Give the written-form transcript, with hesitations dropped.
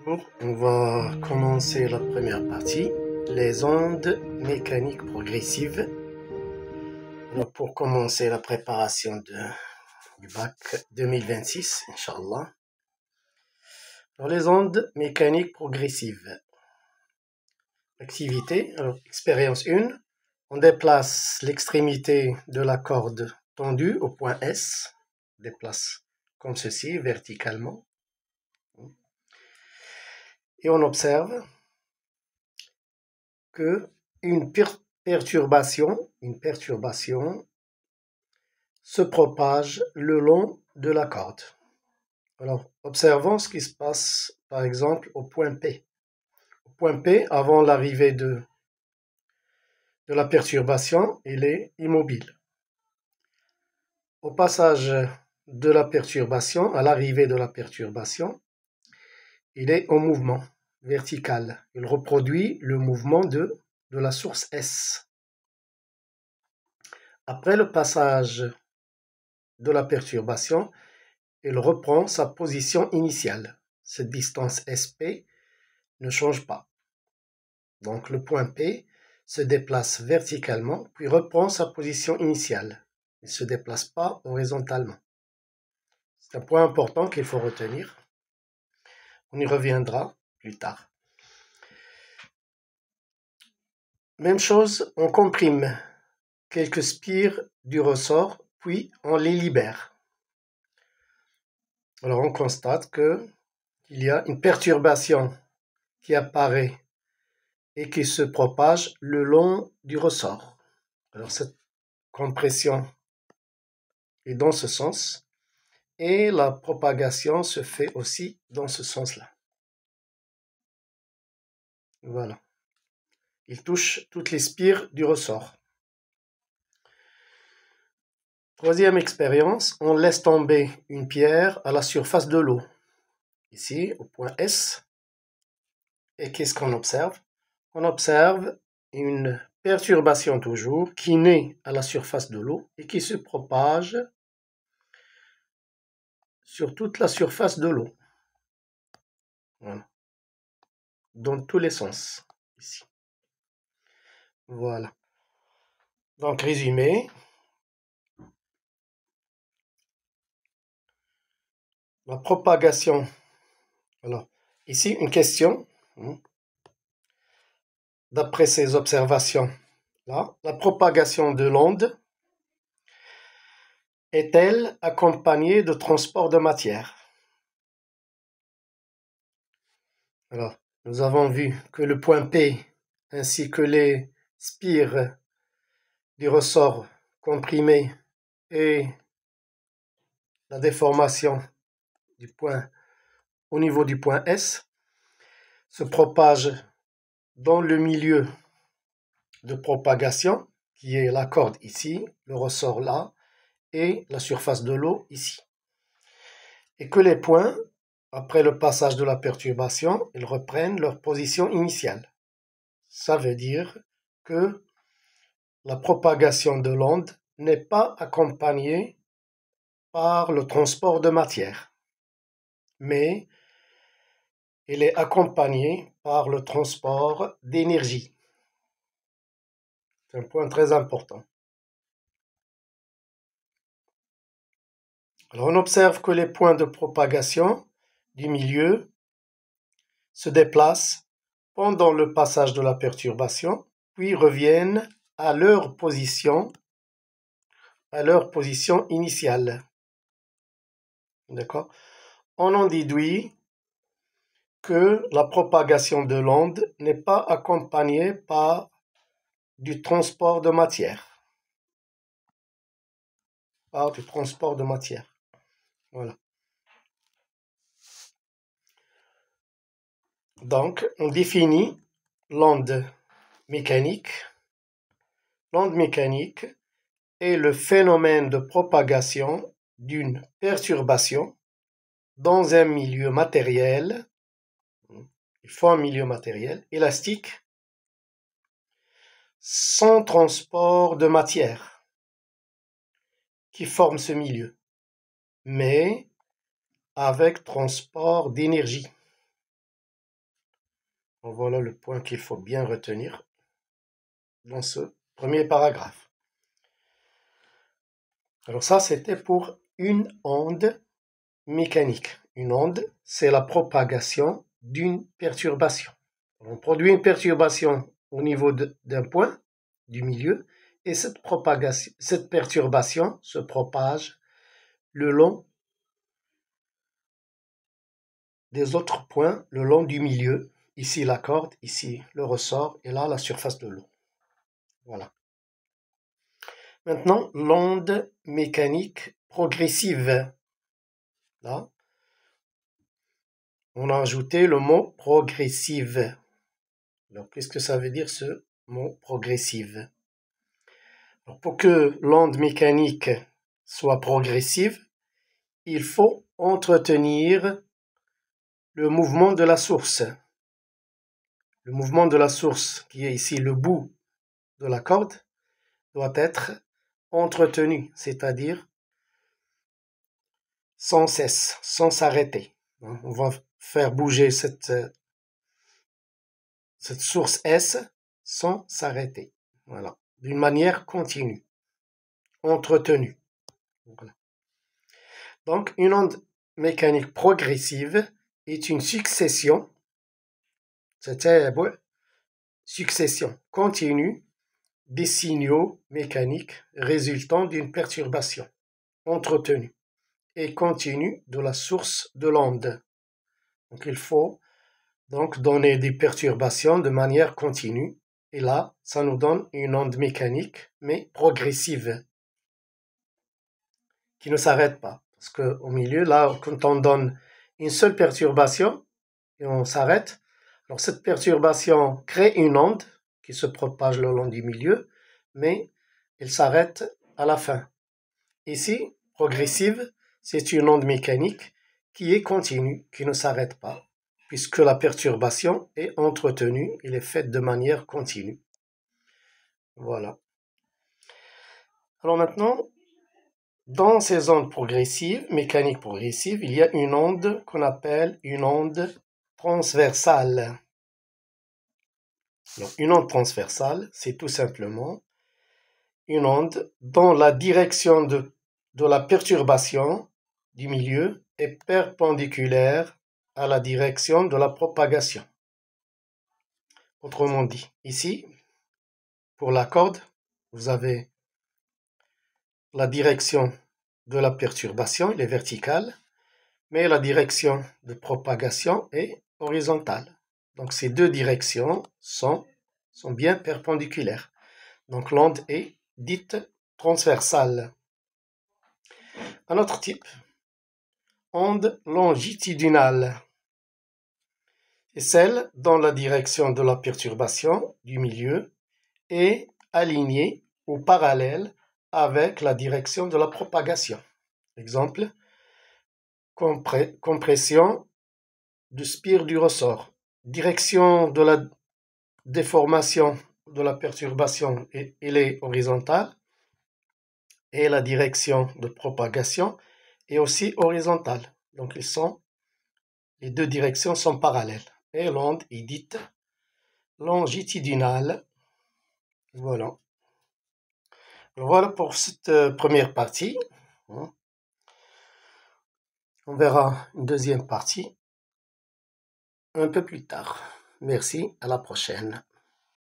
On va commencer la première partie, les ondes mécaniques progressives. Alors pour commencer la préparation du bac 2026, Inch'Allah. Alors les ondes mécaniques progressives. Activité, alors expérience 1. On déplace l'extrémité de la corde tendue au point S. On déplace comme ceci, verticalement. Et on observe que une perturbation se propage le long de la corde. Alors, observons ce qui se passe, par exemple, au point P. Au point P, avant l'arrivée de la perturbation, il est immobile. Au passage de la perturbation, à l'arrivée de la perturbation, il est en mouvement vertical. Il reproduit le mouvement de la source S. Après le passage de la perturbation, il reprend sa position initiale. Cette distance SP ne change pas. Donc le point P se déplace verticalement, puis reprend sa position initiale. Il ne se déplace pas horizontalement. C'est un point important qu'il faut retenir. On y reviendra plus tard. Même chose, on comprime quelques spires du ressort, puis on les libère. Alors on constate qu'il y a une perturbation qui apparaît et qui se propage le long du ressort. Alors cette compression est dans ce sens et la propagation se fait aussi dans ce sens-là. Voilà. Il touche toutes les spires du ressort. Troisième expérience, on laisse tomber une pierre à la surface de l'eau. Ici, au point S. Et qu'est-ce qu'on observe? On observe une perturbation toujours qui naît à la surface de l'eau et qui se propage sur toute la surface de l'eau. Voilà. Dans tous les sens, ici. Voilà. Donc, résumé. La propagation. Alors, ici, une question. D'après ces observations-là, la propagation de l'onde est-elle accompagnée de transport de matière? Alors, nous avons vu que le point P ainsi que les spires du ressort comprimé et la déformation du point au niveau du point S se propagent dans le milieu de propagation qui est la corde ici, le ressort là et la surface de l'eau ici. Et que les points, après le passage de la perturbation, ils reprennent leur position initiale. Ça veut dire que la propagation de l'onde n'est pas accompagnée par le transport de matière, mais elle est accompagnée par le transport d'énergie. C'est un point très important. Alors on observe que les points de propagation du milieu se déplacent pendant le passage de la perturbation, puis reviennent à leur position initiale. D'accord? On en déduit que la propagation de l'onde n'est pas accompagnée par du transport de matière. Voilà. Donc, on définit l'onde mécanique. L'onde mécanique est le phénomène de propagation d'une perturbation dans un milieu matériel, il faut un milieu matériel, élastique, sans transport de matière qui forme ce milieu, mais avec transport d'énergie. Voilà le point qu'il faut bien retenir dans ce premier paragraphe. Alors ça, c'était pour une onde mécanique. Une onde, c'est la propagation d'une perturbation. On produit une perturbation au niveau d'un point, du milieu, et cette perturbation se propage le long des autres points, le long du milieu. Ici la corde, ici le ressort, et là la surface de l'eau. Voilà. Maintenant, l'onde mécanique progressive. Là, on a ajouté le mot progressive. Alors, qu'est-ce que ça veut dire ce mot progressive? Alors, pour que l'onde mécanique soit progressive, il faut entretenir le mouvement de la source. Le mouvement de la source, qui est ici le bout de la corde, doit être entretenu, c'est-à-dire sans cesse, sans s'arrêter. On va faire bouger cette source S sans s'arrêter. Voilà. D'une manière continue, entretenue. Voilà. Donc, une onde mécanique progressive est une succession, succession continue des signaux mécaniques résultant d'une perturbation entretenue et continue de la source de l'onde. Donc, il faut donc donner des perturbations de manière continue. Et là, ça nous donne une onde mécanique, mais progressive, qui ne s'arrête pas. Parce qu'au milieu, là, quand on donne une seule perturbation et on s'arrête, alors cette perturbation crée une onde qui se propage le long du milieu, mais elle s'arrête à la fin. Ici, progressive, c'est une onde mécanique qui est continue, qui ne s'arrête pas, puisque la perturbation est entretenue, elle est faite de manière continue. Voilà. Alors maintenant, dans ces ondes progressives, mécaniques progressives, il y a une onde qu'on appelle une onde transversale. Donc, une onde transversale, c'est tout simplement une onde dont la direction de la perturbation du milieu est perpendiculaire à la direction de la propagation. Autrement dit, ici, pour la corde, vous avez la direction de la perturbation, elle est verticale, mais la direction de propagation est horizontale. Donc ces deux directions sont bien perpendiculaires. Donc l'onde est dite transversale. Un autre type, onde longitudinale, est celle dont la direction de la perturbation du milieu est alignée ou parallèle avec la direction de la propagation. Exemple, compression du spire du ressort. Direction de la déformation de la perturbation, elle est horizontale, et la direction de propagation est aussi horizontale. Donc les deux directions sont parallèles. Et l'onde est dite longitudinale. Voilà. Voilà pour cette première partie. On verra une deuxième partie un peu plus tard. Merci, à la prochaine.